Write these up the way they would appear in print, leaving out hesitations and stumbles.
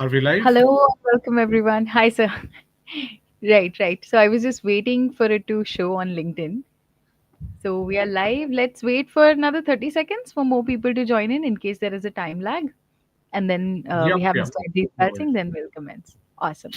Are we live? Hello, welcome everyone. Hi, sir. Right. So I was just waiting for it to show on LinkedIn. So we are live. Let's wait for another 30 seconds for more people to join in case there is a time lag. And then we Yep, have yep. Mr. Ajit No worries. Singh, then we'll commence. Awesome.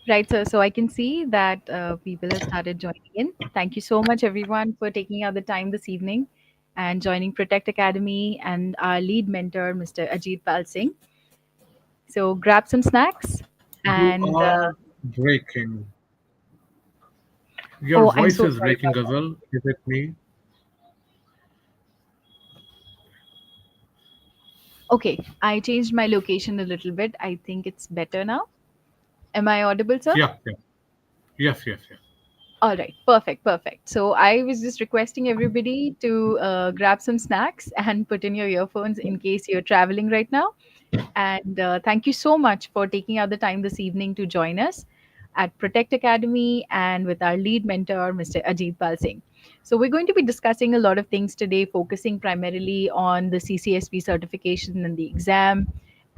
Right, sir. So I can see that people have started joining in. Thank you so much, everyone, for taking out the time this evening and joining Protect Academy and our lead mentor, Mr. Ajit Pal Singh. So grab some snacks You and are breaking. Your oh, I'm voice so is sorry breaking, about that. Ghazal. Is it me? Okay, I changed my location a little bit. I think it's better now. Am I audible, sir? Yeah, yeah. Yes. All right, perfect. So I was just requesting everybody to grab some snacks and put in your earphones in case you're traveling right now. And thank you so much for taking out the time this evening to join us at Protect Academy and with our lead mentor, Mr. Ajit Pal Singh. So, we're going to be discussing a lot of things today, focusing primarily on the CCSP certification and the exam.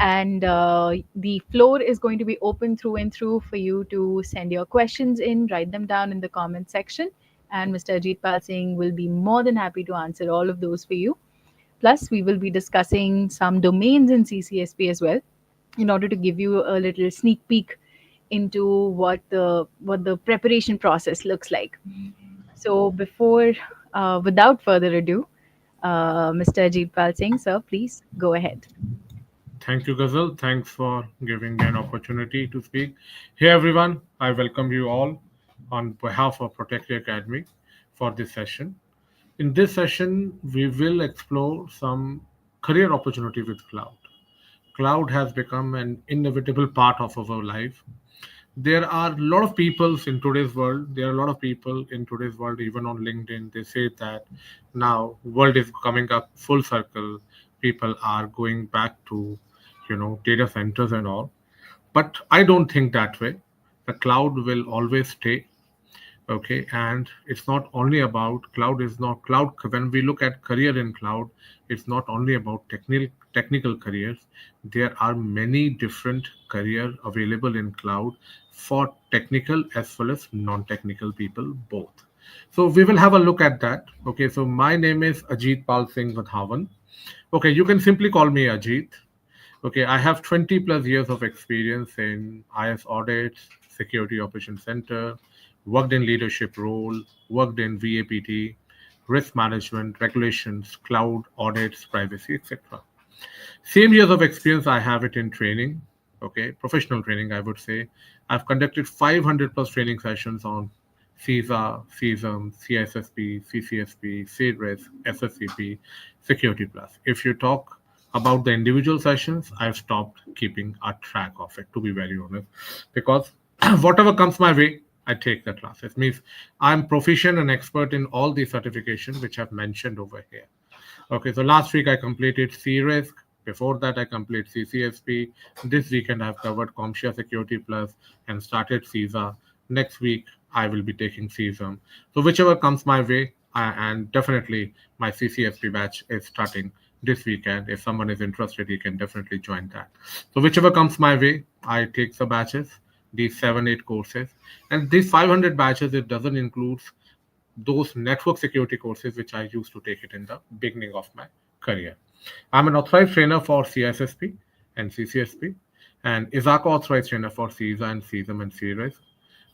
And the floor is going to be open through and through for you to send your questions in, write them down in the comment section. And Mr. Ajit Pal Singh will be more than happy to answer all of those for you. Plus, we will be discussing some domains in CCSP as well, in order to give you a little sneak peek into what the preparation process looks like. So, without further ado, Mr. Ajit Pal Singh, sir, please go ahead. Thank you, Ghazal. Thanks for giving me an opportunity to speak. Hey, everyone. I welcome you all on behalf of Protect Academy for this session. In this session, we will explore some career opportunity with cloud. Cloud has become an inevitable part of our life. There are a lot of people in today's world. There are a lot of people in today's world, even on LinkedIn. They say that now world is coming up full circle. People are going back to, data centers and all. But I don't think that way. The cloud will always stay. Okay, and it's not only about cloud. Is not cloud. When we look at career in cloud, it's not only about technical careers. There are many different career available in cloud for technical as well as non-technical people both. So we will have a look at that. Okay, so my name is Ajit Pal Singh Vadhavan. Okay, you can simply call me Ajit. Okay, I have 20 plus years of experience in IS audits, security operations center, worked in leadership role, worked in VAPT, risk management, regulations, cloud audits, privacy, etc. Same years of experience I have it in training, okay, professional training, I would say. I've conducted 500 plus training sessions on CISA, CISM, CISSP, CCSP, CRISC, SSCP, Security Plus. If you talk about the individual sessions, I've stopped keeping a track of it, to be very honest, because whatever comes my way, I take the classes. Means I'm proficient and expert in all the certifications which I've mentioned over here. Okay, so last week I completed C-Risk. Before that, I completed CCSP. This weekend, I've covered CompTIA Security Plus and started CISA. Next week, I will be taking CISM. So whichever comes my way, and definitely my CCSP batch is starting this weekend. If someone is interested, you can definitely join that. So whichever comes my way, I take the batches, these 7, 8 courses, and these 500 batches. It doesn't include those network security courses which I used to take it in the beginning of my career. I'm an authorized trainer for CSSP and CCSP, and ISACA authorized trainer for CISA and CISM and CRS.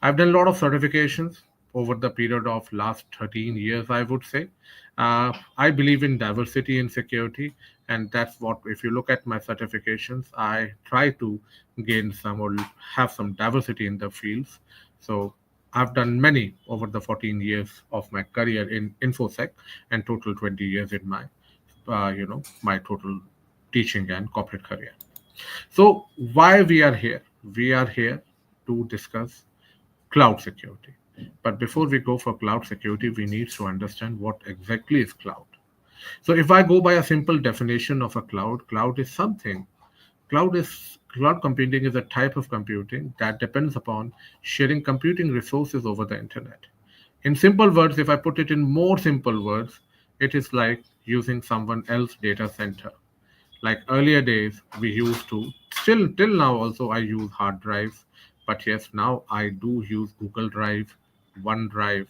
I've done a lot of certifications over the period of last 13 years, I would say. I believe in diversity in security, and that's what, if you look at my certifications, I try to gain some or have some diversity in the fields. So I've done many over the 14 years of my career in InfoSec and total 20 years in my total teaching and corporate career. So why we are here? We are here to discuss cloud security. But before we go for cloud security, we need to understand what exactly is cloud. So if I go by a simple definition of a cloud, cloud computing is a type of computing that depends upon sharing computing resources over the internet. In simple words, if I put it in more simple words, it is like using someone else's data center. Like earlier days, we used to, still till now also I use hard drives, but yes, now I do use Google Drive, OneDrive.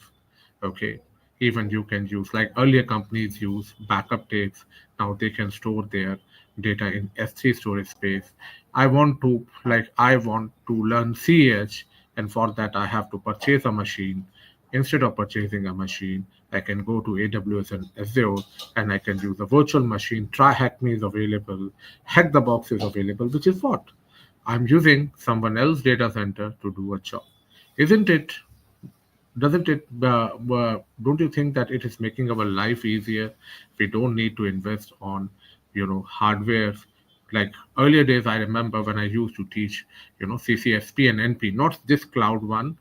Okay, even you can use, like earlier companies use backup tapes. Now they can store their data in S3 storage space. I want to learn CH, and for that I have to purchase a machine. Instead of purchasing a machine, I can go to AWS and Azure, and I can use a virtual machine. Try hack me is available. Hack the box is available, which is what? I'm using someone else's data center to do a job. Isn't it? Doesn't it? Don't you think that it is making our life easier? We don't need to invest on, hardware. Like earlier days, I remember when I used to teach, CCSP and NP, not this cloud one,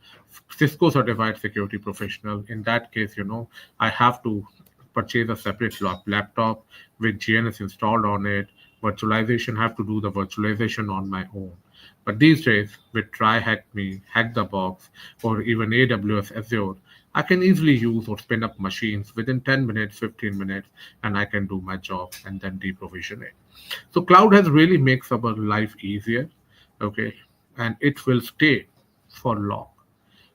Cisco certified security professional. In that case, I have to purchase a separate laptop with GNS installed on it. Virtualization, have to do the virtualization on my own. But these days, with Try Hack Me, Hack the Box, or even AWS Azure, I can easily use or spin up machines within 10 minutes, 15 minutes, and I can do my job and then deprovision it. So cloud has really makes our life easier, okay, and it will stay for long.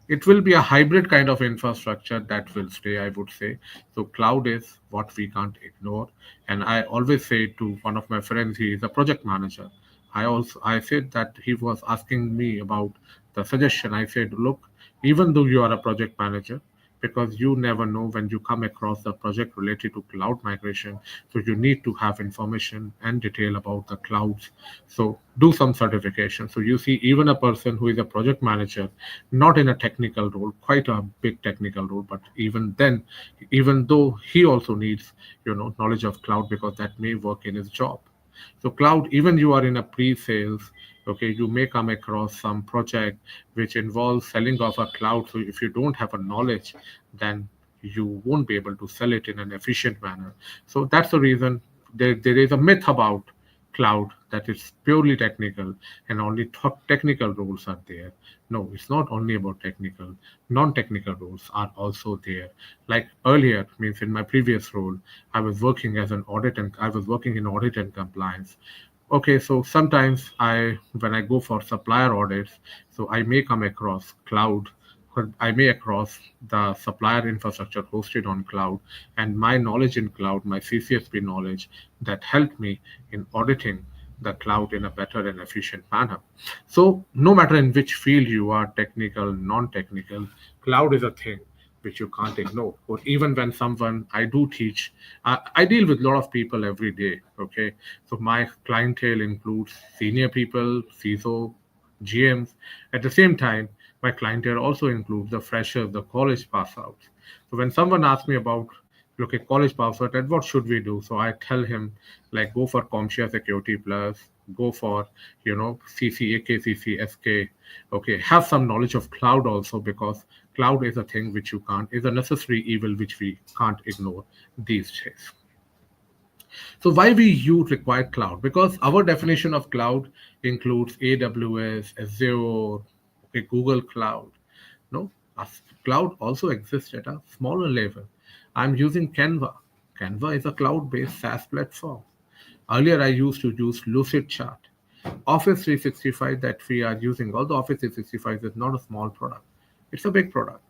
It will be a hybrid kind of infrastructure that will stay, I would say. So cloud is what we can't ignore. And I always say to one of my friends, he is a project manager. I said that he was asking me about the suggestion. I said, look, even though you are a project manager, because you never know when you come across the project related to cloud migration, so you need to have information and detail about the clouds. So do some certification. So you see, even a person who is a project manager, not in a technical role, quite a big technical role, but even then, even though he also needs, knowledge of cloud, because that may work in his job. So cloud, even you are in a pre-sales, okay, you may come across some project which involves selling of a cloud. So if you don't have a knowledge, then you won't be able to sell it in an efficient manner. So that's the reason there is a myth about cloud that is purely technical and only technical roles are there. No, it's not only about technical. Non-technical roles are also there. Like earlier, means in my previous role, I was working in audit and compliance. Okay, so sometimes when I go for supplier audits, so I may come across cloud, or I may across the supplier infrastructure hosted on cloud, and my knowledge in cloud, my CCSP knowledge, that helped me in auditing the cloud in a better and efficient manner. So no matter in which field you are, technical, non-technical, cloud is a thing which you can't ignore. Or even when someone I do teach, I deal with a lot of people every day. Okay, so my clientele includes senior people, CISO, GMs. At the same time, my clientele also includes the freshers, the college pass outs. So when someone asks me about, look at college pass out and what should we do, so I tell him, like, go for CompTIA Security Plus, go for CCAK, CCSK. Okay, have some knowledge of cloud also, because cloud is a thing which you can't, is a necessary evil which we can't ignore these days. So why we you require cloud? Because our definition of cloud includes AWS, Azure, okay, Google Cloud. No, cloud also exists at a smaller level. I'm using Canva. Canva is a cloud-based SaaS platform. Earlier, I used to use Lucidchart. Office 365 that we are using, although Office 365 is not a small product, it's a big product.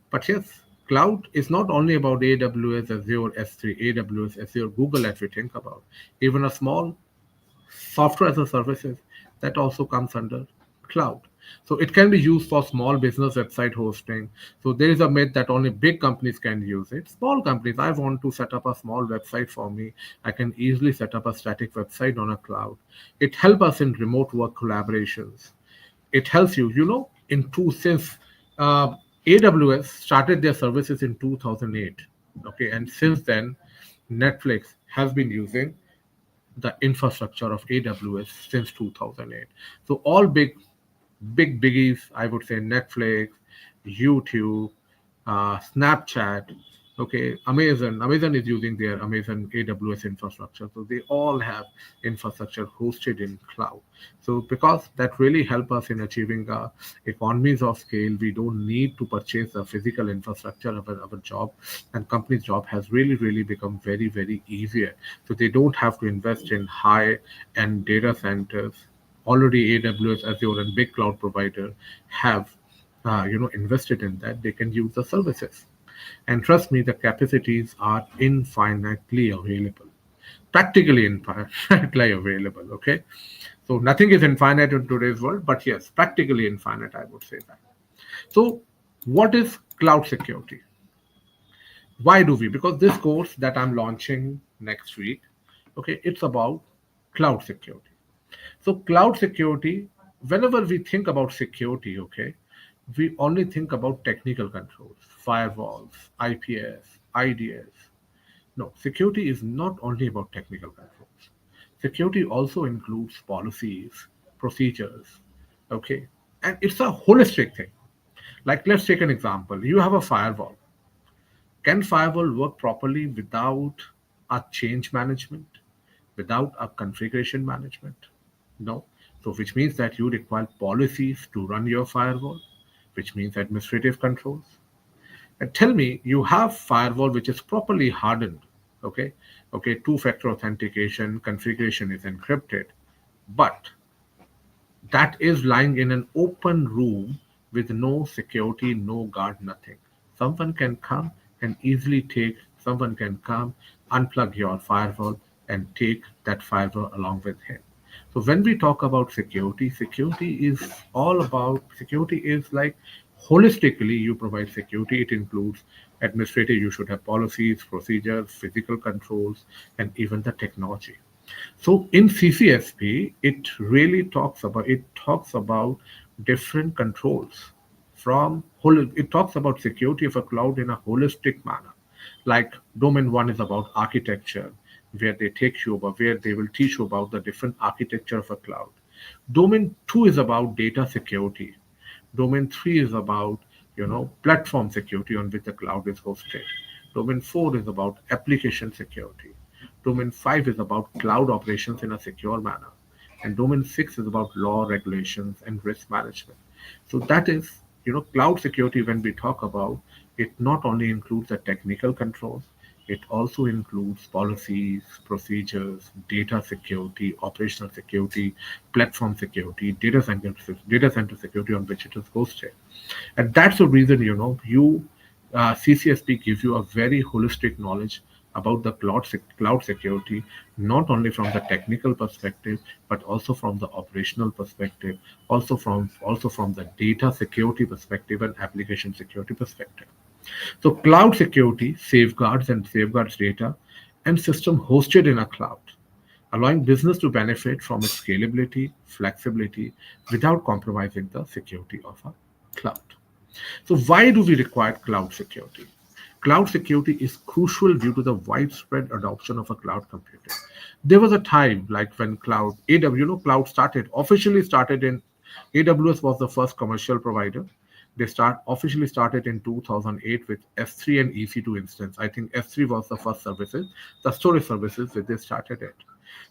But yes, Cloud is not only about AWS, Azure, S3, AWS, Azure, Google, as we think about. Even a small software as a services, that also comes under cloud. So it can be used for small business website hosting. So there is a myth that only big companies can use it. Small companies, I want to set up a small website for me, I can easily set up a static website on a cloud. It helps us in remote work collaborations. It helps you, in two, since uh, AWS started their services in 2008. Okay, and since then Netflix has been using the infrastructure of AWS since 2008. So all big biggies, I would say Netflix, YouTube, Snapchat, okay, Amazon is using their Amazon AWS infrastructure. So they all have infrastructure hosted in cloud. So because that really help us in achieving economies of scale, we don't need to purchase the physical infrastructure of our job, and company's job has really become very easier. So they don't have to invest in high end data centers. Already AWS, Azure, and big cloud provider have invested in that. They can use the services, and trust me, the capacities are infinitely available, practically infinitely available. Okay, so nothing is infinite in today's world, but yes, practically infinite, I would say that. So what is cloud security? Why do we? Because this course that I'm launching next week, okay, it's about cloud security. So cloud security, whenever we think about security, okay, we only think about technical controls, firewalls, IPS, IDS. No, security is not only about technical controls. Security also includes policies, procedures, okay, and it's a holistic thing. Like let's take an example. You have a firewall. Can firewall work properly without a change management, without a configuration management? No. So, which means that you require policies to run your firewall, which means administrative controls. And tell me, you have firewall which is properly hardened, okay? Okay, two-factor authentication, configuration is encrypted, but that is lying in an open room with no security, no guard, nothing. Someone can come and easily take, someone can come, unplug your firewall, and take that firewall along with him. So when we talk about security, security is all about security is like holistically you provide security. It includes administrative, you should have policies, procedures, physical controls, and even the technology. So in CCSP, it talks about different controls it talks about security of a cloud in a holistic manner. Like domain one is about architecture, where they take you over, where they will teach you about the different architecture of a cloud. Domain two is about data security. Domain 3 is about, platform security on which the cloud is hosted. Domain 4 is about application security. Domain 5 is about cloud operations in a secure manner. And domain 6 is about law, regulations, and risk management. So that is, cloud security when we talk about it not only includes the technical controls, it also includes policies, procedures, data security, operational security, platform security, data center security on which it is hosted. And that's the reason, CCSP gives you a very holistic knowledge about the cloud security, not only from the technical perspective, but also from the operational perspective, also from the data security perspective and application security perspective. So cloud security safeguards data and system hosted in a cloud, allowing business to benefit from its scalability, flexibility without compromising the security of a cloud. So why do we require cloud security? Cloud security is crucial due to the widespread adoption of a cloud computing. There was a time like when cloud officially started in AWS was the first commercial provider. They officially started in 2008 with S3 and EC2 instance. I think S3 was the first services, the storage services that they started it.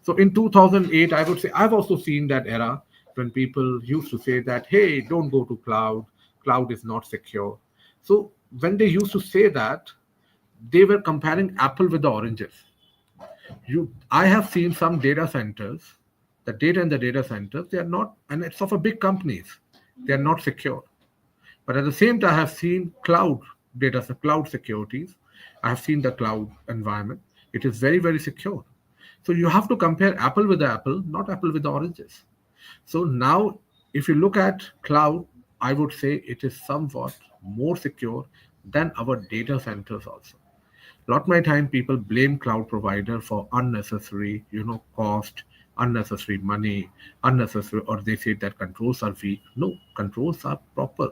So in 2008, I would say I've also seen that era when people used to say that, hey, don't go to cloud is not secure. So when they used to say that, they were comparing apple with the oranges. I have seen some data centers, the data in the data centers, they are not, and it's of a big companies, they are not secure. But at the same time, I have seen cloud. cloud securities. I have seen the cloud environment. It is very, very secure. So you have to compare apple with the apple, not apple with the oranges. So now, if you look at cloud, I would say it is somewhat more secure than our data centers also. Lot my time people blame cloud provider for unnecessary, cost, unnecessary money, unnecessary, or they say that controls are weak. No, controls are proper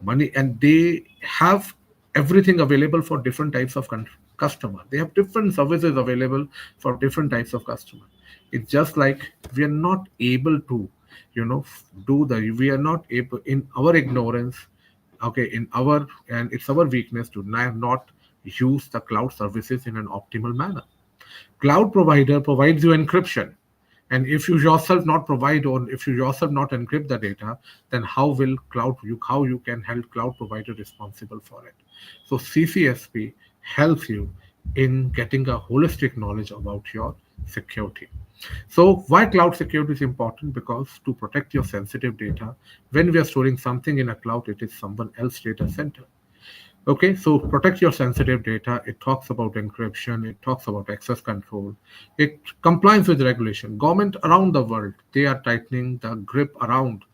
money, and they have everything available for different types of customer. They have different services available for different types of customer. It's just like we are not able to do the we are not able in our ignorance, okay, in our, and it's our weakness to not use the cloud services in an optimal manner. Cloud provider provides you encryption, and if you yourself not provide, or if you yourself not encrypt the data, then how you can hold cloud provider responsible for it? So CCSP helps you in getting a holistic knowledge about your security. So why cloud security is important? Because to protect your sensitive data, when we are storing something in a cloud, it is someone else's data center. Okay, so protect your sensitive data. It talks about encryption. It talks about access control. It complies with regulation. Government around the world, they are tightening the grip around.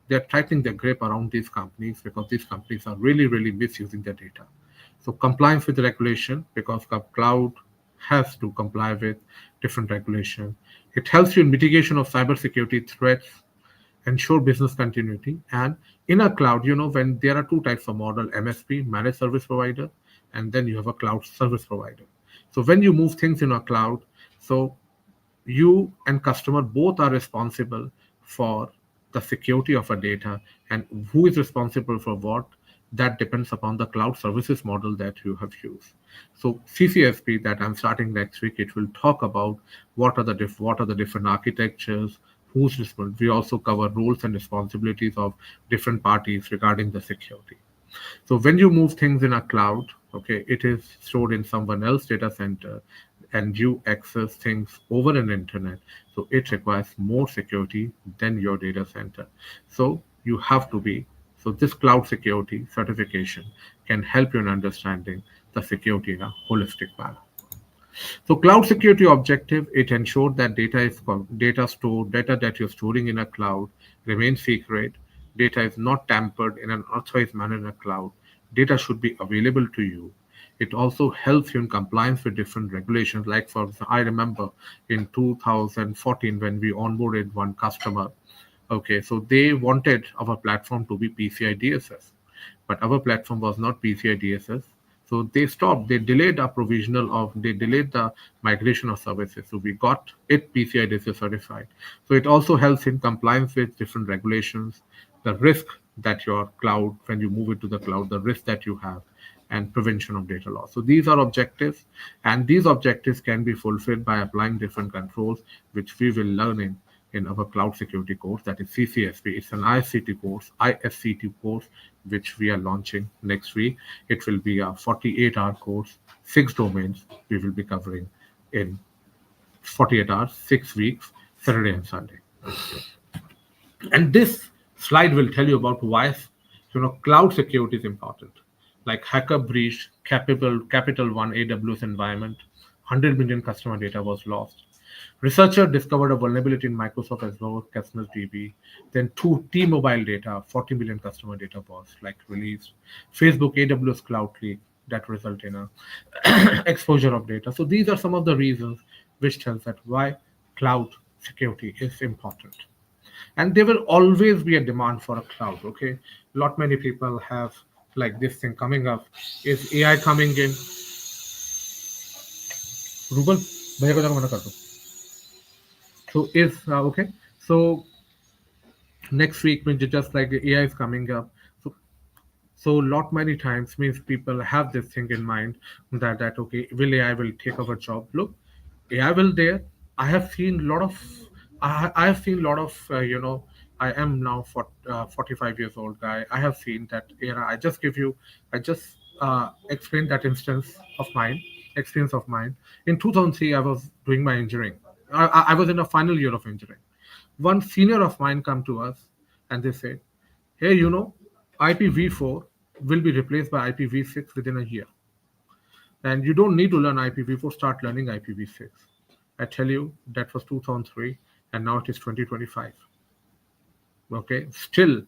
They are tightening their grip around these companies because these companies are really, really misusing their data. So compliance with regulation, because cloud has to comply with different regulation. It helps you in mitigation of cybersecurity threats, ensure business continuity. And in a cloud, when there are two types of model, MSP, managed service provider, and then you have a cloud service provider. So when you move things in a cloud, so you and customer both are responsible for the security of a data, and who is responsible for what, that depends upon the cloud services model that you have used. So CCSP that I'm starting next week, it will talk about what are the different architectures, who's responsible. We also cover roles and responsibilities of different parties regarding the security. So when you move things in a cloud, okay, it is stored in someone else's data center, and you access things over an internet. So it requires more security than your data center. So you have to be, so this cloud security certification can help you in understanding the security in a holistic manner. So cloud security objective, it ensures that data that you're storing in a cloud remains secret. Data is not tampered in an authorized manner in a cloud. Data should be available to you. It also helps you in compliance with different regulations. Like I remember in 2014 when we onboarded one customer. Okay, so they wanted our platform to be PCI DSS, but our platform was not PCI DSS. So they stopped. They delayed the migration of services. So we got it PCI DSS certified. So it also helps in compliance with different regulations, the risk that your cloud, when you move it to the cloud, the risk that you have, and prevention of data loss. So these are objectives, and these objectives can be fulfilled by applying different controls, which we will learn in our cloud security course, that is CCSP. It's an ISCT course, which we are launching next week. It will be a 48-hour course, 6 domains we will be covering in 48 hours, 6 weeks, Saturday and Sunday. And this slide will tell you about why cloud security is important. Like hacker breach, Capital One AWS environment, 100 million customer data was lost. Researcher discovered a vulnerability in Microsoft Azure Customers DB. Then two T-Mobile data, 40 million customer data was like released. Facebook AWS cloud leak that result in a exposure of data. So these are some of the reasons which tells that why cloud security is important. And there will always be a demand for a cloud. Okay, lot many people have like this thing coming up. Is AI coming in? Rubal, भैया को जरा मना कर दो. So is okay. So next week means just like the AI is coming up. So lot many times means people have this thing in mind that okay, will AI will take our job. Look, AI will there. I have seen a lot of I have seen a lot of I am now 45 years old guy. I have seen that era. I just explained that instance of mine, experience of mine. In 2003, I was doing my engineering. I was in a final year of engineering. One senior of mine come to us and they say, hey, IPv4. will be replaced by IPv6 within a year. And you don't need to learn IPv4, start learning IPv6. I tell you, that was 2003, and now it is 2025. Okay, still,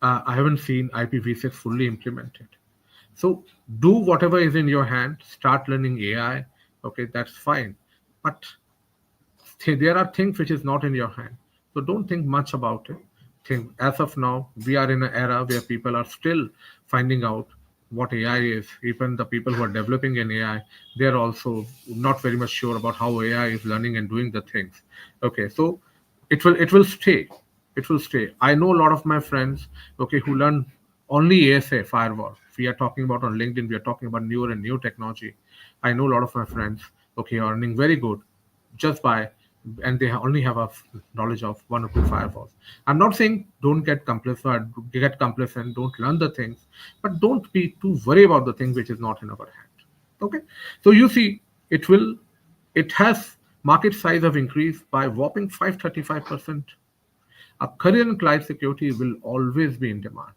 I haven't seen IPv6 fully implemented. So do whatever is in your hand, start learning AI. Okay, that's fine. But there are things which is not in your hand. So don't think much about it. Think as of now, we are in an era where people are still finding out what AI is. Even the people who are developing in AI, they're also not very much sure about how AI is learning and doing the things. Okay, so it will stay. It will stay. I know a lot of my friends, okay, who learn only ASA firewall. We are talking about on LinkedIn, we are talking about newer and new technology. I know a lot of my friends, okay, are earning very good just by, and they only have a knowledge of one or two firewalls. I'm not saying don't get complacent, don't learn the things, but don't be too worried about the thing which is not in our hand. Okay, so you see, it will, it has market size have increased by whopping 535%. A career in cloud security will always be in demand.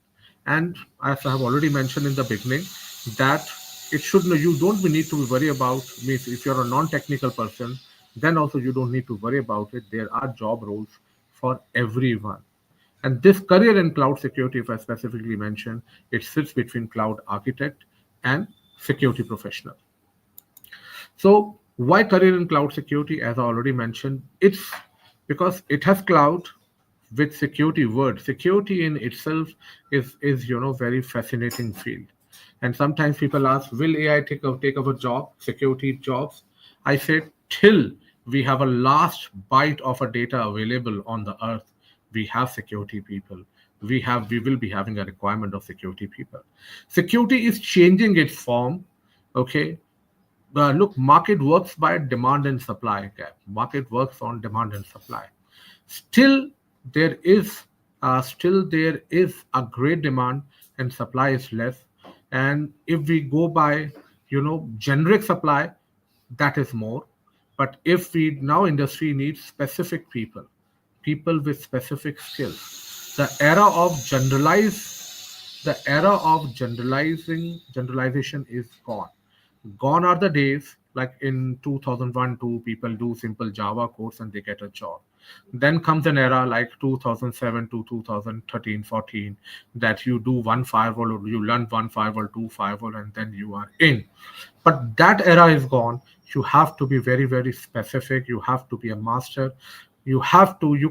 And as I have already mentioned in the beginning, that it should you don't need to be worried about means if you're a non-technical person, then also you don't need to worry about it. There are job roles for everyone. And this career in cloud security, if I specifically mention, it sits between cloud architect and security professional. So why career in cloud security? As I already mentioned, it's because it has cloud with security word. Security in itself is very fascinating field. And sometimes people ask, will AI take over job, security jobs? I said till we have a last byte of a data available on the earth, we have security people. We will be having a requirement of security people. Security is changing its form. Okay, look, market works by demand and supply gap. Market works on demand and supply. Still, there is still there is a great demand and supply is less. And if we go by generic supply, that is more. But if we now industry needs specific people, people with specific skills, the era of generalization is gone. Gone are the days like in 2001 2 people do simple Java course and they get a job. Then comes an era like 2007 to 2013 14 that you do one firewall or you learn one firewall, two firewall, and then you are in. But that era is gone. You have to be very, very specific. You have to be a master. You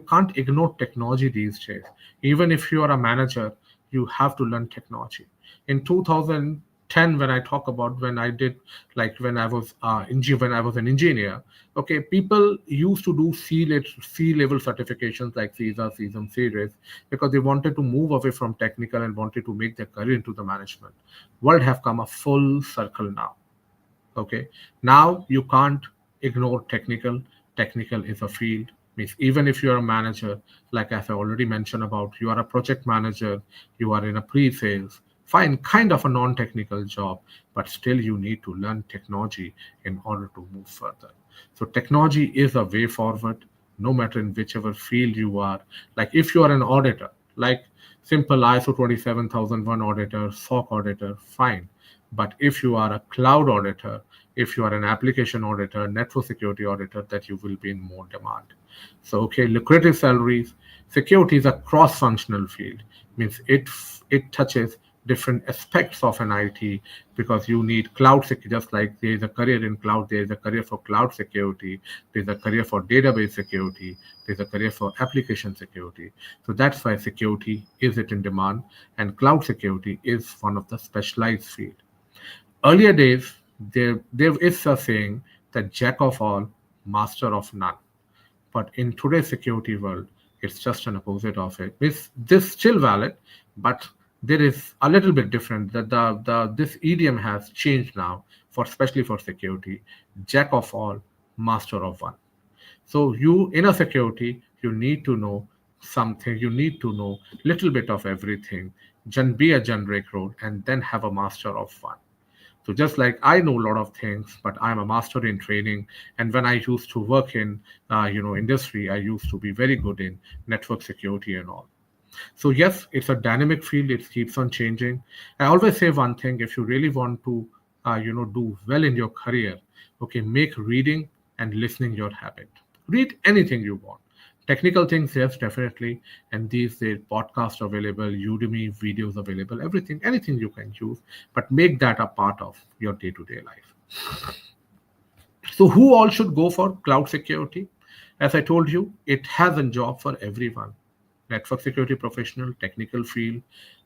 can't ignore technology these days. Even if you are a manager, you have to learn technology. In 2010, when I talk about when I did, like when I was an engineer, okay, people used to do C level certifications like CISA, CISM, series because they wanted to move away from technical and wanted to make their career into the management. World have come a full circle now. Okay, now you can't ignore technical is a field. Means even if you're a manager, like as I already mentioned about, you are a project manager, you are in a pre-sales, fine, kind of a non-technical job, but still you need to learn technology in order to move further. So technology is a way forward, no matter in whichever field you are. Like if you are an auditor, like simple ISO 27001 auditor, SOC auditor, fine. But if you are a cloud auditor, if you are an application auditor, network security auditor, that you will be in more demand. So, okay, lucrative salaries. Security is a cross-functional field. Means it touches different aspects of an IT because you need cloud security. Just like there is a career in cloud, there is a career for cloud security, there is a career for database security, there is a career for application security. So that's why security is it in demand, and cloud security is one of the specialized field. Earlier days, there is a saying that jack of all, master of none. But in today's security world, it's just an opposite of it. This still valid, but there is a little bit different. That the this idiom has changed now for especially for security. Jack of all, master of one. So you in a security, you need to know something. You need to know little bit of everything. Be a generic role and then have a master of one. So just like I know a lot of things, but I'm a master in training. And when I used to work in, industry, I used to be very good in network security and all. So yes, it's a dynamic field. It keeps on changing. I always say one thing: if you really want to, do well in your career, okay, make reading and listening your habit. Read anything you want. Technical things, yes, definitely. And these days, podcasts available, Udemy videos available, everything, anything you can use, but make that a part of your day-to-day life. So, who all should go for cloud security? As I told you, it has a job for everyone: network security professional, technical field,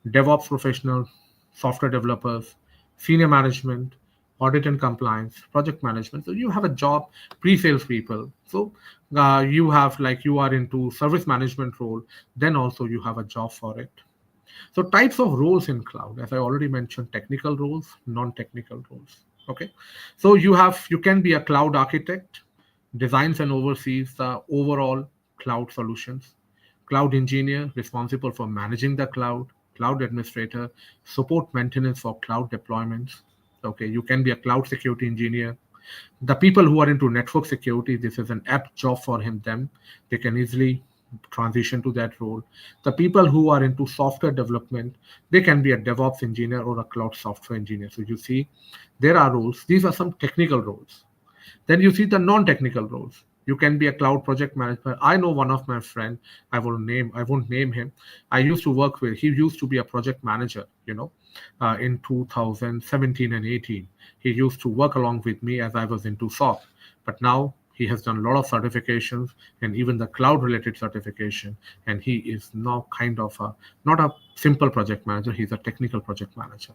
DevOps professional, software developers, senior management, audit and compliance, project management. So, you have a job, pre sales people. So, you have like you are into service management role, then also you have a job for it. So types of roles in cloud, as I already mentioned, technical roles, non-technical roles. Okay. So you can be a cloud architect, designs and oversees the overall cloud solutions, cloud engineer responsible for managing the cloud administrator, support maintenance for cloud deployments. Okay, you can be a cloud security engineer. The people who are into network security, this is an apt job for them. They can easily transition to that role. The people who are into software development, they can be a DevOps engineer or a cloud software engineer. So you see, there are roles. These are some technical roles. Then you see the non-technical roles. You can be a cloud project manager. I know one of my friend. I won't name him. I used to work with. He used to be a project manager. In 2017 and 18, he used to work along with me as I was into SOC. But now he has done a lot of certifications and even the cloud-related certification. And he is now kind of not a simple project manager. He's a technical project manager.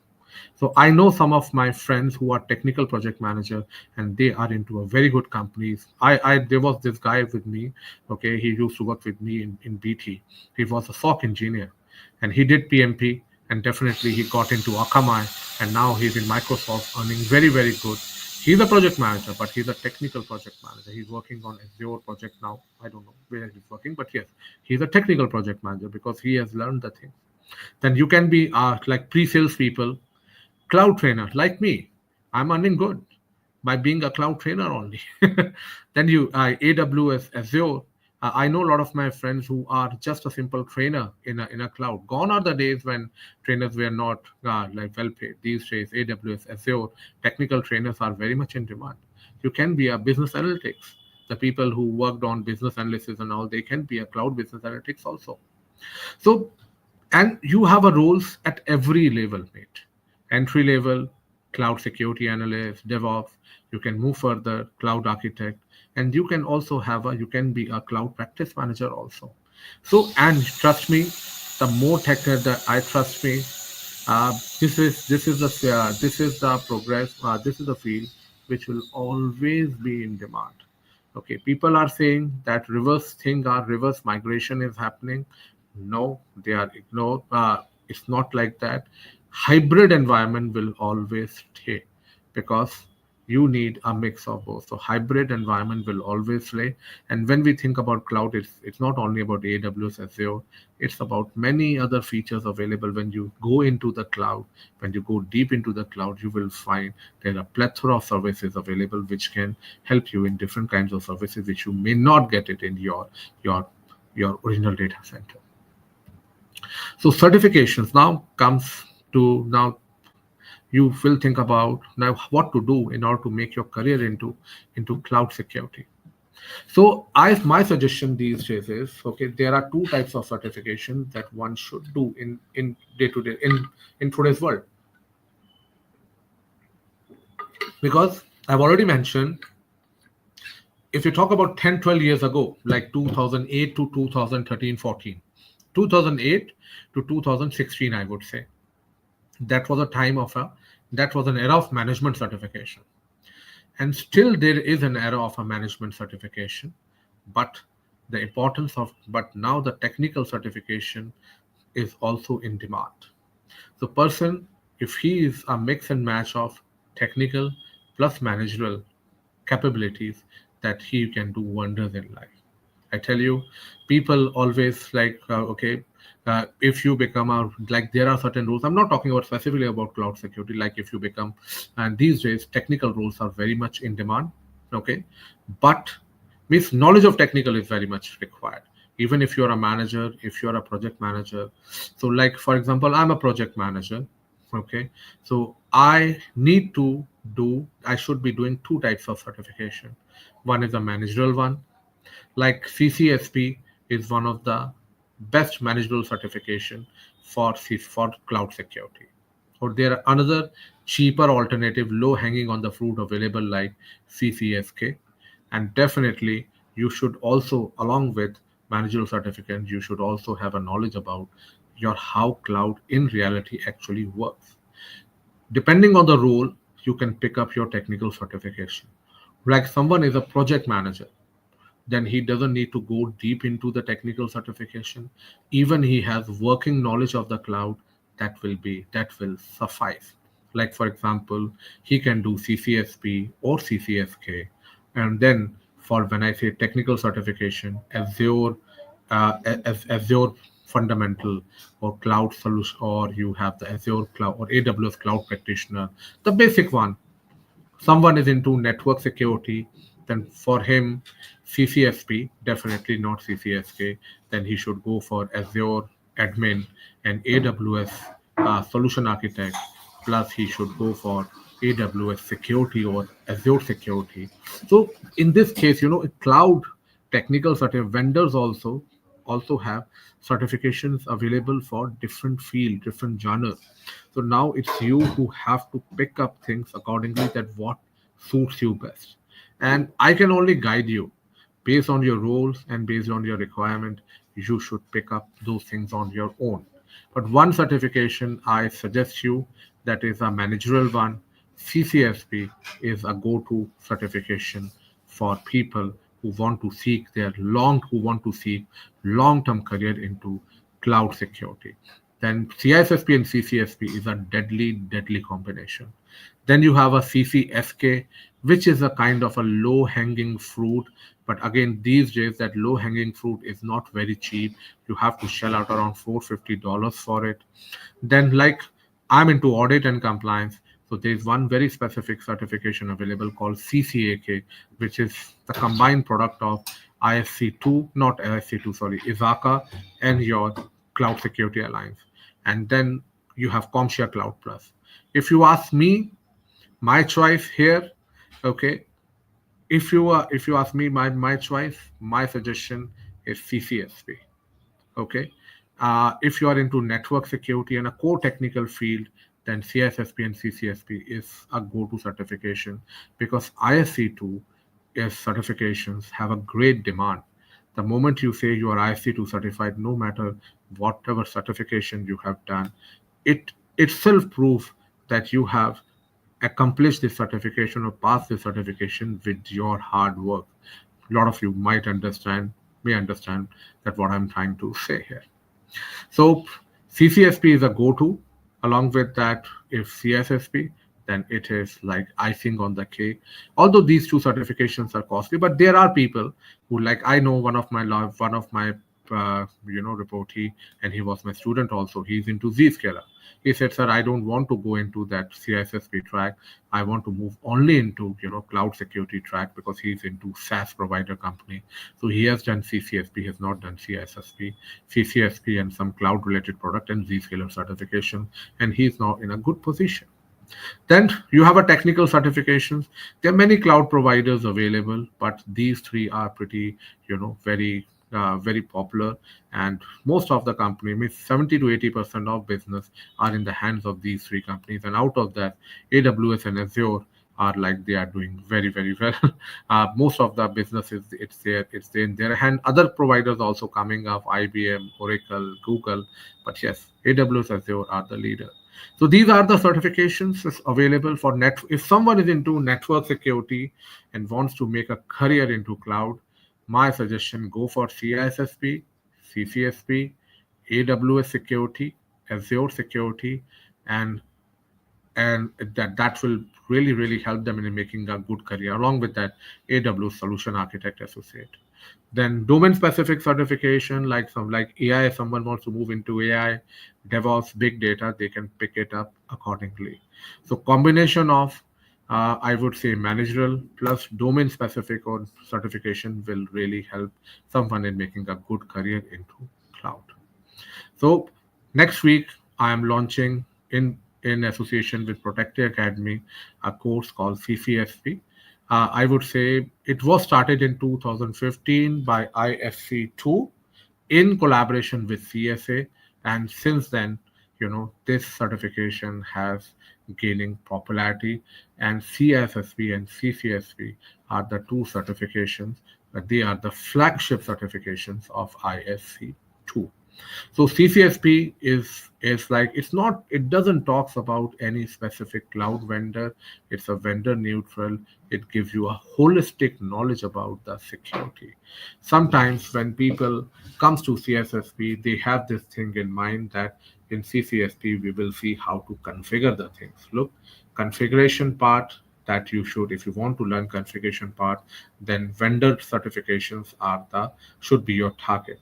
So I know some of my friends who are technical project manager and they are into a very good companies. I there was this guy with me, okay, he used to work with me in BT. He was a SOC engineer and he did PMP and definitely he got into Akamai and now he's in Microsoft earning very, very good. He's a project manager, but he's a technical project manager. He's working on Azure project now. I don't know where he's working, but yes, he's a technical project manager because he has learned the thing. Then you can be like pre-sales people, cloud trainer like me. I'm earning good by being a cloud trainer only. Then you AWS Azure. I know a lot of my friends who are just a simple trainer in a cloud. Gone are the days when trainers were not like well paid. These days, AWS Azure technical trainers are very much in demand. You can be a business analytics. The people who worked on business analysis and all, they can be a cloud business analytics also. So, and you have a roles at every level, mate. Entry level, cloud security analyst, DevOps. You can move further, cloud architect, and you can also you can be a cloud practice manager also. So, and trust me, the more tech that I trust me, this is the progress. This is the field which will always be in demand. Okay, people are saying that reverse migration is happening. No, they are ignored. It's not like that. Hybrid environment will always stay because you need a mix of both. So hybrid environment will always stay. And when we think about cloud, it's not only about AWS Azure. It's about many other features available. When you go into the cloud, when you go deep into the cloud, you will find there are plethora of services available which can help you in different kinds of services which you may not get it in your your original data center. So certifications now comes to now you will think about now what to do in order to make your career into cloud security. So I my suggestion these days is okay, there are two types of certification that one should do in day to day in today's world, because I've already mentioned, if you talk about 10, 12 years ago, like 2008 to 2013, 14, 2008 to 2016, I would say that was a time of a that was an era of management certification, and still there is an era of a management certification, but but now the technical certification is also in demand. The person, if he is a mix and match of technical plus managerial capabilities, that he can do wonders in life. I tell you, people always like, okay, if you become a, like there are certain rules. I'm not talking about specifically about cloud security. Like if you become, and these days technical roles are very much in demand. Okay, but means knowledge of technical is very much required. even if you're a manager, if you're a project manager. So, like for example, I'm a project manager. Okay, so I should be doing two types of certification. One is a managerial one, like CCSP is one of the best managerial certification for cloud security. Or there are another cheaper alternative, low hanging on the fruit available like CCSK. And definitely you should also, along with managerial certificate, you should also have a knowledge about your how cloud in reality actually works. Depending on the role, you can pick up your technical certification. Like someone is a project manager, then he doesn't need to go deep into the technical certification. Even he has working knowledge of the cloud, that will suffice. Like for example, he can do CCSP or CCSK, and then for when I say technical certification, Azure fundamental or cloud solution, or you have the Azure cloud or AWS cloud practitioner, the basic one. Someone is into network security, then for him, CCSP, definitely not CCSK, then he should go for Azure admin and AWS solution architect, plus he should go for AWS security or Azure security. So in this case, cloud technical certain vendors also have certifications available for different field, different genre. So now it's you who have to pick up things accordingly, that what suits you best. And I can only guide you based on your roles and based on your requirement. You should pick up those things on your own. But one certification I suggest you, that is a managerial one. CCSP is a go-to certification for people who want to seek long-term career into cloud security. Then CISSP and CCSP is a deadly combination. Then you have a CCSK, which is a kind of a low hanging fruit. But again, these days, that low hanging fruit is not very cheap. You have to shell out around $450 for it. Then, like, I'm into audit and compliance. So there's one very specific certification available called CCAK, which is the combined product of ISC2, not ISC2, sorry, ISACA and your Cloud Security Alliance. And then you have CompTIA Cloud Plus. If you ask me, my choice here, okay, if you ask me my choice, my suggestion is CCSP. Okay. If you are into network security and a core technical field, then CISSP and CCSP is a go-to certification, because ISC2 is certifications have a great demand. The moment you say you are ISC2 certified, no matter whatever certification you have done, it itself proves that you have accomplished this certification or passed this certification with your hard work. A lot of you may understand that what I'm trying to say here. So CCSP is a go-to. Along with that, if CSSP, then it is like icing on the cake. Although these two certifications are costly, but there are people who, like, I know one of my reportee, and he was my student also. He's into Zscaler. He said, "Sir, I don't want to go into that CISSP track. I want to move only into cloud security track, because he's into SaaS provider company. So he has done CCSP, has not done CISSP, CCSP, and some cloud related product and Zscaler certification, and he's now in a good position. Then you have a technical certifications. There are many cloud providers available, but these three are pretty, very popular, and most of the company, means 70 to 80% of business are in the hands of these three companies. And out of that, AWS and Azure are like they are doing very well. Most of the businesses, it's in their hand. Other providers also coming up, IBM, Oracle, Google, but yes, AWS, Azure are the leader. So these are the certifications available for net. If someone is into network security and wants to make a career into cloud, my suggestion, go for CISSP, CCSP, AWS security, Azure security, and that will really help them in making a good career. Along with that, AWS solution architect associate. Then domain specific certification, like AI, someone wants to move into AI, DevOps, big data, they can pick it up accordingly. So combination of I would say managerial plus domain specific or certification will really help someone in making a good career into cloud. So next week I am launching in association with Protective Academy a course called CCSP. I would say it was started in 2015 by ISC2 in collaboration with CSA, and since then, this certification has gaining popularity, and CSSP and CCSP are the two certifications, they are the flagship certifications of ISC2. So CCSP is like, it's not, it doesn't talks about any specific cloud vendor. It's a vendor neutral. It gives you a holistic knowledge about the security. Sometimes when people comes to CSSP, they have this thing in mind that in CCSP we will see how to configure the things. Look, configuration part, that you should, if you want to learn configuration part, then vendor certifications are the should be your target.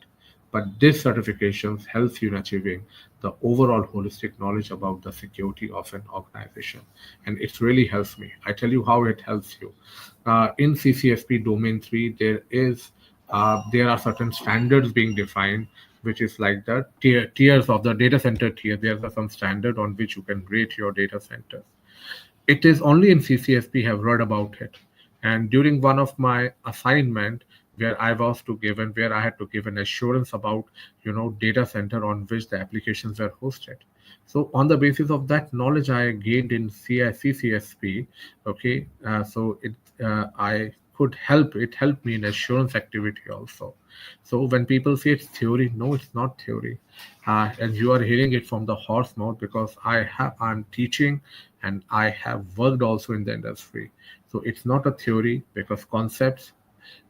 But this certifications helps you in achieving the overall holistic knowledge about the security of an organization, and it really helps me. I tell you how it helps you. In CCSP domain 3, there are certain standards being defined, which is like the tiers of the data center tier. There are some standard on which you can rate your data centers. It is only in CCSP have read about it. And during one of my assignment where I had to give an assurance about, data center on which the applications were hosted. So on the basis of that knowledge I gained in CCSP, okay, I could help, it helped me in assurance activity also. So when people say it's theory, no, it's not theory. And you are hearing it from the horse mouth, because I'm teaching and I have worked also in the industry. So it's not a theory, because concepts,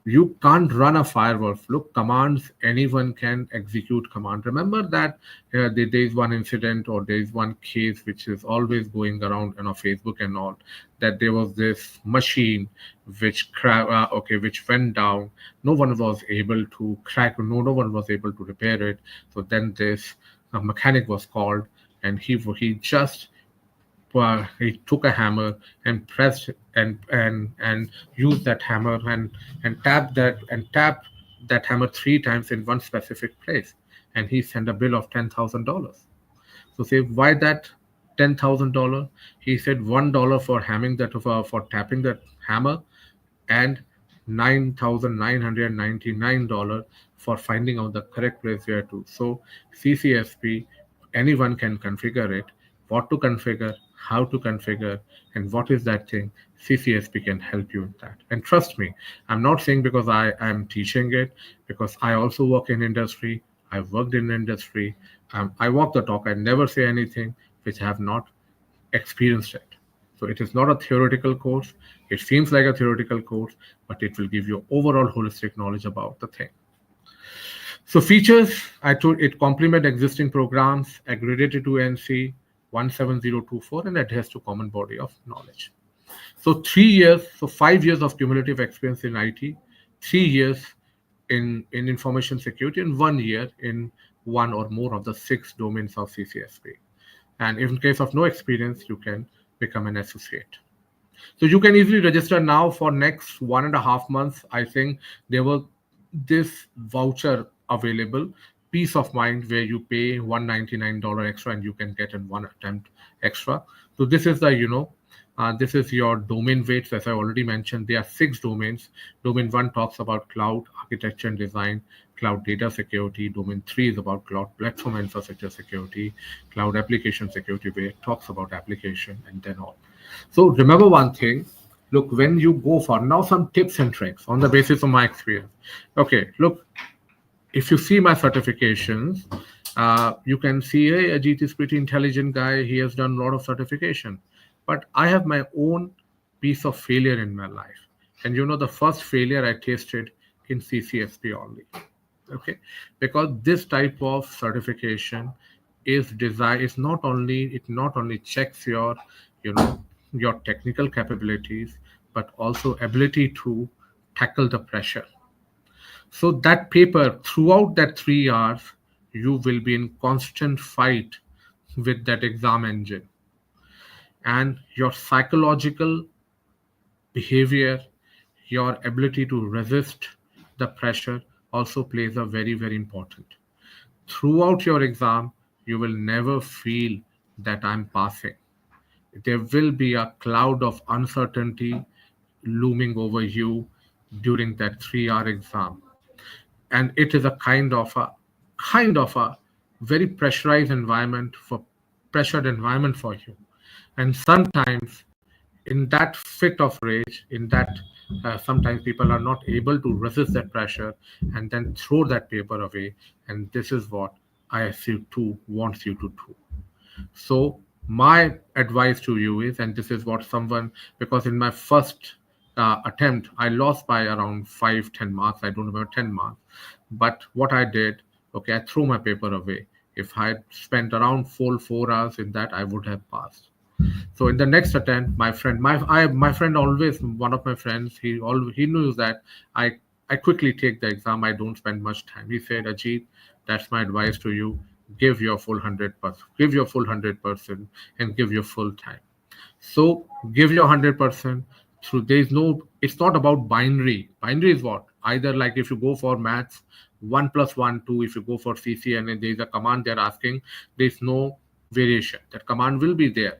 you can't run a firewall. Look, commands, anyone can execute command. Remember that there is one incident, or there is one case which is always going around on Facebook and all, that there was this machine which went down. No one was able to crack, no one was able to repair it. So then this mechanic was called, and he just he took a hammer and pressed and used that hammer and tapped that hammer 3 times in one specific place, and he sent a bill of $10,000. So say, why that $10,000? He said $1 for hammering that for tapping that hammer, and $9,999 for finding out the correct place where to. So CCSP, anyone can configure it. What to configure, how to configure, and what is that thing? CCSP can help you with that. And trust me, I'm not saying because I am teaching it, because I also work in industry. I've worked in industry. I walk the talk. I never say anything which I have not experienced it. So it is not a theoretical course. It seems like a theoretical course, but it will give you overall holistic knowledge about the thing. So features, I told it complement existing programs, aggregated to NC 17024, and adheres to common body of knowledge. So 3 years, so 5 years of cumulative experience in IT, 3 years in information security, and 1 year in one or more of the 6 domains of CCSP. And in case of no experience, you can become an associate. So you can easily register now for next 1.5 months. I think there was this voucher available, peace of mind, where you pay $199 extra and you can get in one attempt extra. So this is the, this is your domain weights. As I already mentioned, there are 6 domains. Domain 1 talks about cloud architecture and design, cloud data security. Domain 3 is about cloud platform infrastructure security, cloud application security, where it talks about application, and then all. So remember one thing. Look, when you go for now, some tips and tricks on the basis of my experience. Okay, look, if you see my certifications, you can see, hey, Ajit is pretty intelligent guy. He has done a lot of certification, but I have my own piece of failure in my life. And the first failure I tasted in CCSP only. Okay, because this type of certification is designed. It not only checks you know your technical capabilities, but also ability to tackle the pressure. So that paper, throughout that 3 hours, you will be in constant fight with that exam engine, and your psychological behavior, your ability to resist the pressure also plays a very, very important. Throughout your exam, you will never feel that I'm passing. There will be a cloud of uncertainty looming over you during that 3 hour exam. And it is a kind of a very pressured environment for you. And sometimes in that fit of rage, in that sometimes people are not able to resist that pressure and then throw that paper away. And this is what ISU2 wants you to do. So my advice to you is, and this is what someone, because in my first attempt I lost by around 5-10 marks, I don't remember 10 marks, but what I did, okay, I threw my paper away. If I had spent around full 4 hours in that, I would have passed. So in the next attempt, my friend always, one of my friends, he knows that I I quickly take the exam. I don't spend much time. He said, Ajit, that's my advice to you. Give your full 100%. Give your full 100% and give your full time. So give your 100% through. There's no. It's not about binary. Binary is what? Either like if you go for maths, 1 plus 1 2. If you go for CCNA, there's a command they're asking. There's no variation. That command will be there.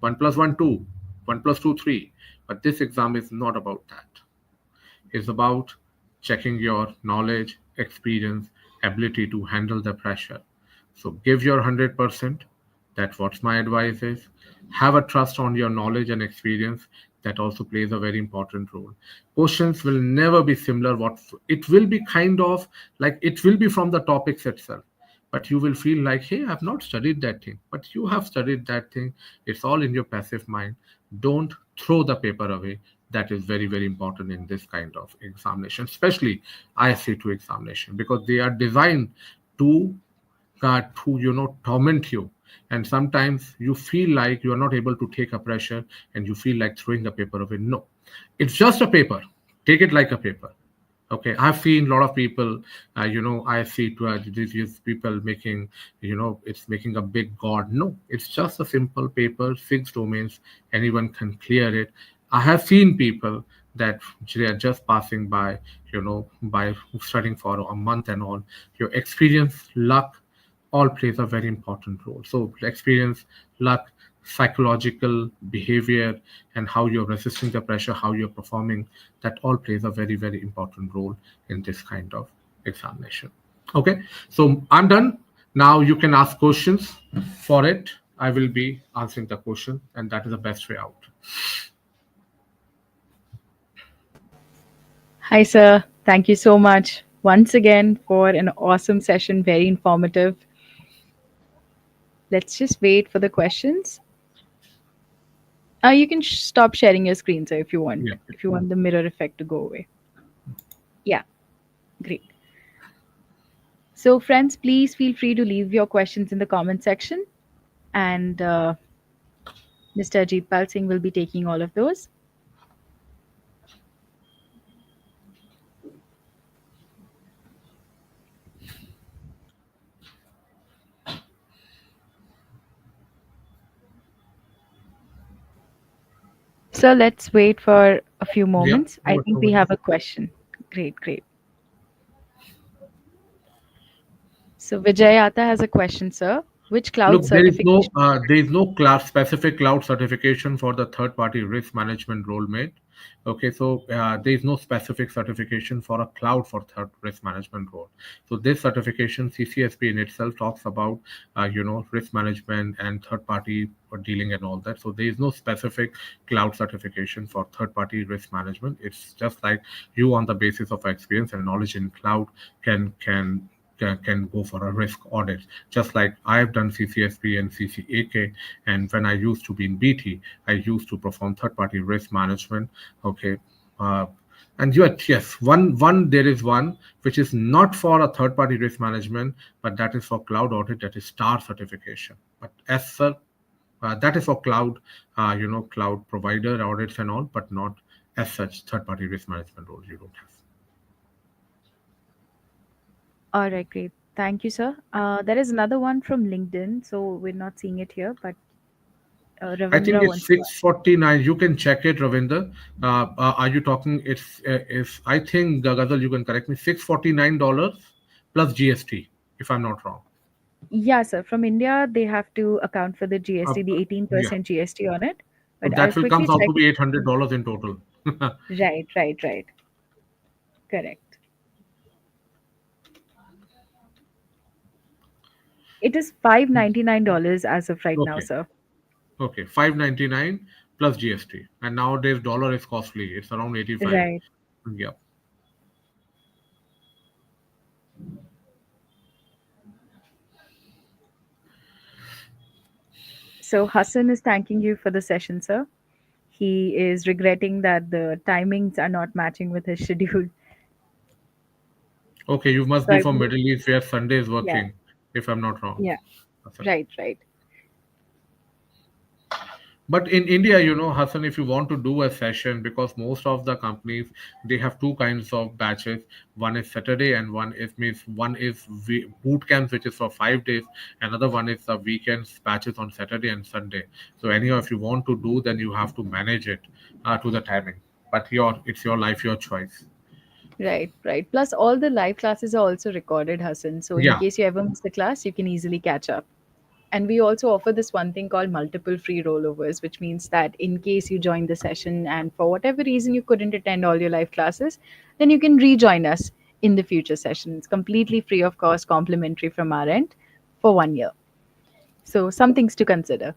1 plus 1 2, 1 plus 2 3. But this exam is not about that. It's about checking your knowledge, experience, ability to handle the pressure. So give your 100%. That's what my advice is. Have a trust on your knowledge and experience. That also plays a very important role. Questions will never be similar. What it will be kind of like it will be from the topics itself, but you will feel like, hey, I've not studied that thing, but you have studied that thing. It's all in your passive mind. Don't throw the paper away. That is very, very important in this kind of examination, especially ISC2 examination, because they are designed to torment you. And sometimes you feel like you are not able to take a pressure and you feel like throwing the paper away. No, it's just a paper. Take it like a paper. Okay, I've seen a lot of people, I see these people making, it's making a big god. No, it's just a simple paper, 6 domains, anyone can clear it. I have seen people that they are just passing by studying for a month and all. Your experience, luck, all plays a very important role. So experience, luck, psychological behavior, and how you're resisting the pressure, how you're performing, that all plays a very, very important role in this kind of examination. Okay, so I'm done. Now you can ask questions for it. I will be answering the question, and that is the best way out. Hi, sir. Thank you so much once again for an awesome session, very informative. Let's just wait for the questions. You can stop sharing your screen, sir, if you want. Yeah. If you want the mirror effect to go away. Yeah, great. So, friends, please feel free to leave your questions in the comment section, and Mr. Ajit Pal Singh will be taking all of those. So, let's wait for a few Yeah. moments. I think we have a question. Great, great. So, Vijay Ata has a question, sir. Which cloud Look, certification? there is no specific cloud certification for the third-party risk management role mate. Okay, so there is no specific certification for a cloud for third risk management role. So this certification, CCSP in itself talks about risk management and third-party dealing and all that. So there is no specific cloud certification for third-party risk management. It's just like you, on the basis of experience and knowledge in cloud, can go for a risk audit. Just like I've done CCSP and CCAK, and when I used to be in BT, I used to perform third-party risk management. Okay, uh, and yes, one there is one which is not for a third-party risk management, but that is for cloud audit. That is STAR certification. But as such, that is for cloud, cloud provider audits and all, but not as such third-party risk management role. You don't have. All right, great. Thank you, sir. There is another one from LinkedIn, so we're not seeing it here, but I think Ravindra it's wants to ask. 649. You can check it, Ravinder. Are you talking? It's I think Ghazal, you can correct me. $649 plus GST, if I'm not wrong. Yeah, sir. From India, they have to account for the Uh, GST, the yeah. 18% GST on it. So But I'll that will quickly comes out check to it. be $800 in total. Right, right, right. Correct. It is $599 as of right now, Okay. sir. Okay. 599 plus GST. And nowadays dollar is costly. It's around 85. Right. Yeah. So Hassan is thanking you for the session, sir. He is regretting that the timings are not matching with his schedule. Okay, you must So be I from believe, Middle East where Sunday is yeah, working, if I'm not wrong. yeah, Hassan. right, right. But in India, Hassan, if you want to do a session, because most of the companies they have two kinds of batches. One is Saturday, and one is boot camps, which is for 5 days. Another one is the weekends batches on Saturday and Sunday. So anyhow, if you want to do, then you have to manage it to the timing. But it's your life, your choice. Right, right. Plus, all the live classes are also recorded, Hassan. So, in Yeah. case you ever miss a class, you can easily catch up. And we also offer this one thing called multiple free rollovers, which means that in case you join the session and for whatever reason you couldn't attend all your live classes, then you can rejoin us in the future sessions, completely free of cost, complimentary from our end for 1 year. So, some things to consider.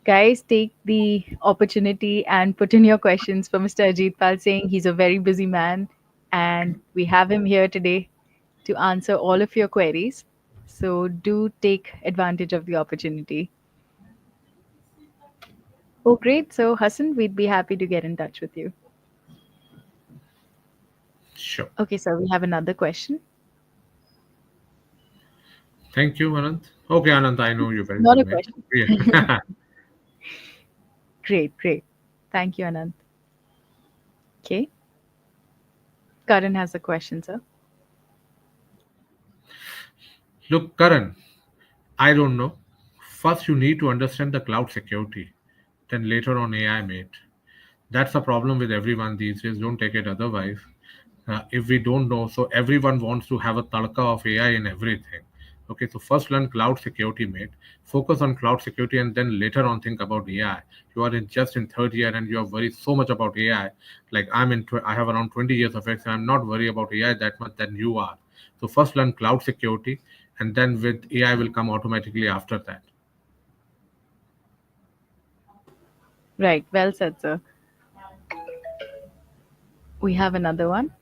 Guys, take the opportunity and put in your questions for Mr. Ajit Pal, saying he's a very busy man and we have him here today to answer all of your queries. So do take advantage of the opportunity. Oh, great. So, Hassan, we'd be happy to get in touch with you. Sure. Okay, so we have another question. Thank you, Anant. Okay, Anant, I know you very Not well, a mate. question. Yeah. Great, great. Thank you, Anand. Okay. Karan has a question, sir. Look, Karan, I don't know. First, you need to understand the cloud security. Then later on AI, mate. That's the problem with everyone these days. Don't take it otherwise. If we don't know, so everyone wants to have a talka of AI in everything. Okay, so first learn cloud security, mate. Focus on cloud security, and then later on think about AI. You are just in third year, and you are worried so much about AI. Like I have around 20 years of experience. I'm not worried about AI that much than you are. So first learn cloud security, and then with AI will come automatically after that. Right. Well said, sir. We have another one.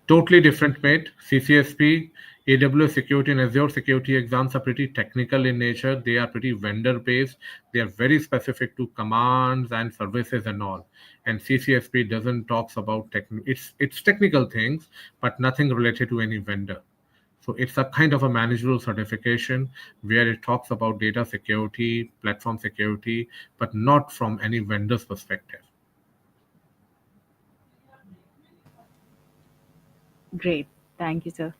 Totally different, mate. CCSP, AWS security, and Azure security exams are pretty technical in nature. They are pretty vendor based. They are very specific to commands and services and all. And CCSP doesn't talks about it's technical things, but nothing related to any vendor. So it's a kind of a managerial certification where it talks about data security, platform security, but not from any vendor's perspective. Great. Thank you, sir.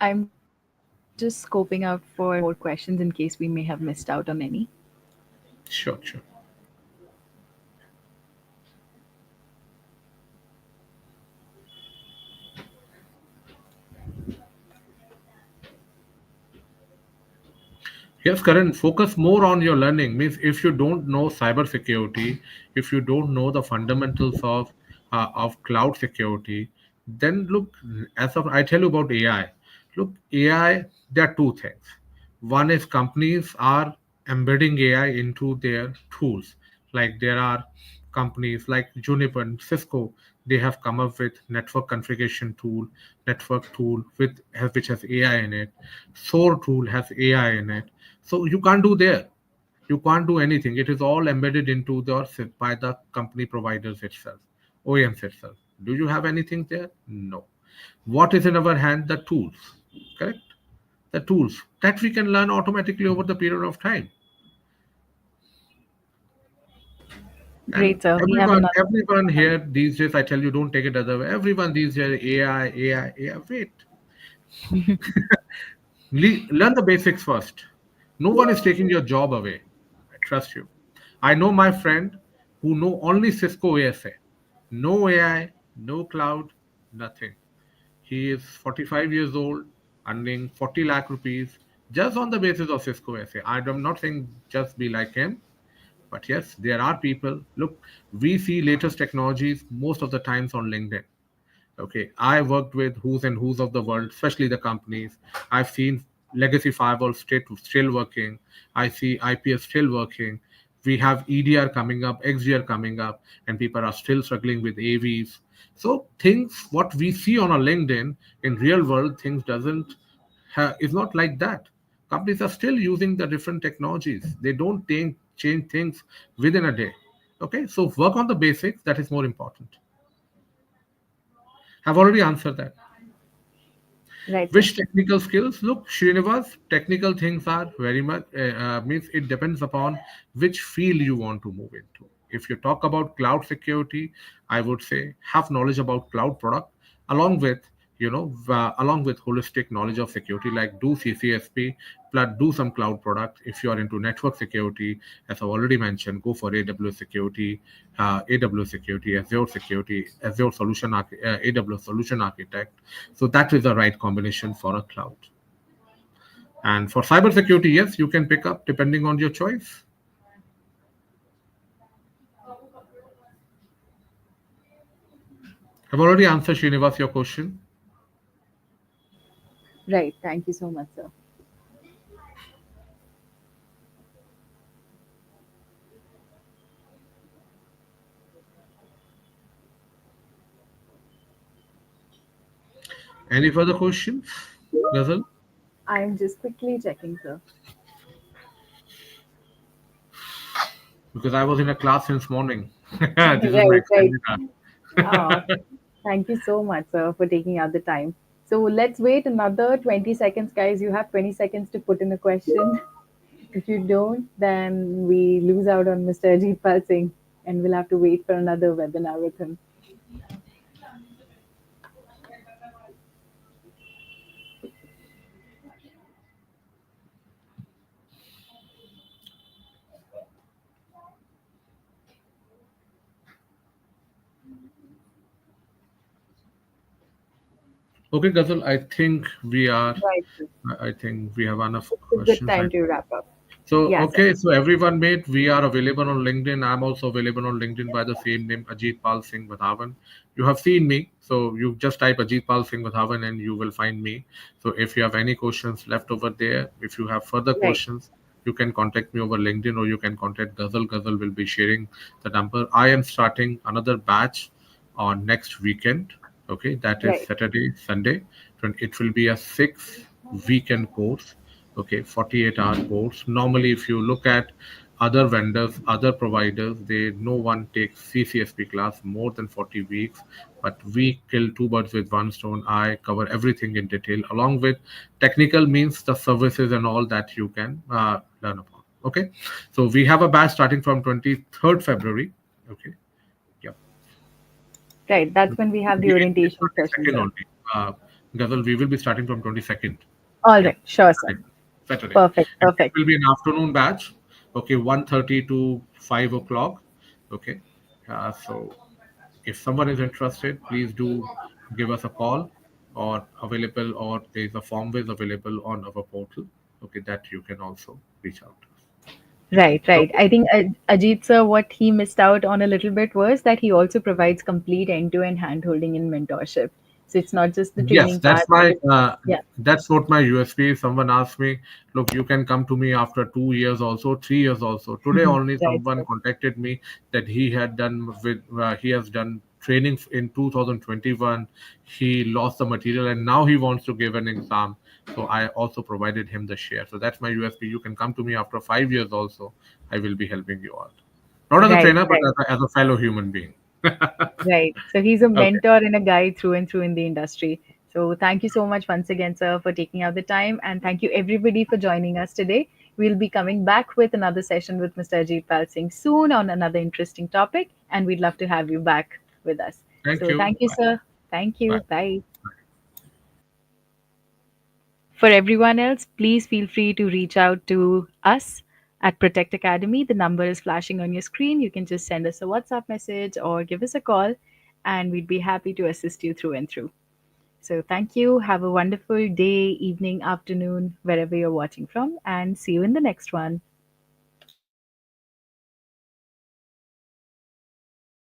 I'm just scoping out for more questions in case we may have missed out on any. Sure, sure. Yes, Karan, focus more on your learning. Means if you don't know cybersecurity, if you don't know the fundamentals of cloud security, then look, as of I tell you about AI. Look, AI, there are two things. One is companies are embedding AI into their tools. Like there are companies like Juniper and Cisco, they have come up with network tool which has AI in it. SOAR tool has AI in it. So you can't do there. You can't do anything. It is all embedded into by the company providers itself, OEMs itself. Do you have anything there? No. What is in our hand? The tools. Correct? The tools that we can learn automatically over the period of time. And Great, sir. We have everyone, another. everyone here these days, I tell you, don't take it other way. Everyone these days, AI, AI, AI. Wait, learn the basics first. No one is taking your job away. I trust you. I know my friend who know only Cisco ASA. No AI, no cloud, nothing. He is 45 years old, earning 40 lakh rupees just on the basis of Cisco ASA. I'm not saying just be like him, but yes, there are people. Look, we see latest technologies most of the times on LinkedIn. Okay, I worked with who's and who's of the world, especially the companies. I've seen legacy firewalls still working. I see IPS still working. We have EDR coming up, XDR coming up, and people are still struggling with AVs. So things what we see on a LinkedIn in real world things doesn't is not like that. Companies are still using the different technologies. They don't change things within a day. Okay, so work on the basics. That is more important. I've already answered that. Right, sir. Which technical skills? Look, Srinivas, technical things are very much means it depends upon which field you want to move into. If you talk about cloud security, I would say have knowledge about cloud product along with along with holistic knowledge of security, like do CCSP plus do some cloud products. If you are into network security, as I've already mentioned, go for AWS security, Azure AWS solution architect. So that is the right combination for a cloud. And for cybersecurity, yes, you can pick up depending on your choice. I've already answered Srinivas your question. Right. Thank you so much, sir. Any further questions, Ghazal? I'm just quickly checking, sir. Because I was in a class since morning. This is my Right, right. extended Oh, hour. thank you so much, sir, for taking out the time. So let's wait another 20 seconds, guys. You have 20 seconds to put in a question. If you don't, then we lose out on Mr. Ajit Pal Singh and we'll have to wait for another webinar with him. Okay, Ghazal, Right. I think we have enough It's a good questions. time to wrap up. So, Yeah, sir. okay, so everyone, mate, we are available on LinkedIn. I'm also available on LinkedIn by the same name, Ajit Pal Singh Vadhavan. You have seen me, so you just type Ajit Pal Singh Vadhavan and you will find me. So, if you have any questions left over there, if you have further Right, questions, you can contact me over LinkedIn or you can contact Ghazal. Ghazal will be sharing the number. I am starting another batch on next weekend. Okay, that is right, Saturday, Sunday. It will be a 6 weekend course. Okay, 48-hour course. Normally, if you look at other vendors, other providers, they no one takes CCSP class more than 40 weeks, but we kill two birds with one stone. I cover everything in detail, along with technical means the services and all that you can learn upon. Okay, so we have a batch starting from 23rd February. Okay, yeah. right. That's when we have the It's orientation session, 22nd sir. only. Ghazal, we will be starting from 22nd. All Yeah, right. Sure, sir. Saturday. Saturday. Perfect, And it perfect. will be an afternoon batch. Okay, 1:30 to 5 o'clock. Okay. So if someone is interested, please do give us a call or available, or there is a form is available on our portal. Okay, that you can also reach out to us. Right, right. Okay. I think Ajit sir, what he missed out on a little bit was that he also provides complete end-to-end hand-holding and mentorship. So it's not just the Yes, training part, but it's, yeah. that's what my USP is. Someone asked me, look, you can come to me after 2 years also, 3 years also. Today only Right, someone sir. contacted me that he has done training in 2021. He lost the material and now he wants to give an exam. So I also provided him the share. So that's my USP. You can come to me after 5 years also. I will be helping you out. Not as a Right, trainer, but right. as a fellow human being. Right. So he's a Okay. mentor and a guide through and through in the industry. So thank you so much once again, sir, for taking out the time. And thank you everybody for joining us today. We'll be coming back with another session with Mr. Ajit Pal Singh soon on another interesting topic, and we'd love to have you back with us. Thank So you. thank you, Bye. sir. Thank you. Bye. Bye. For everyone else, please feel free to reach out to us at Protect Academy. The number is flashing on your screen. You can just send us a WhatsApp message or give us a call, and we'd be happy to assist you through and through. So, thank you. Have a wonderful day, evening, afternoon, wherever you're watching from, and see you in the next one.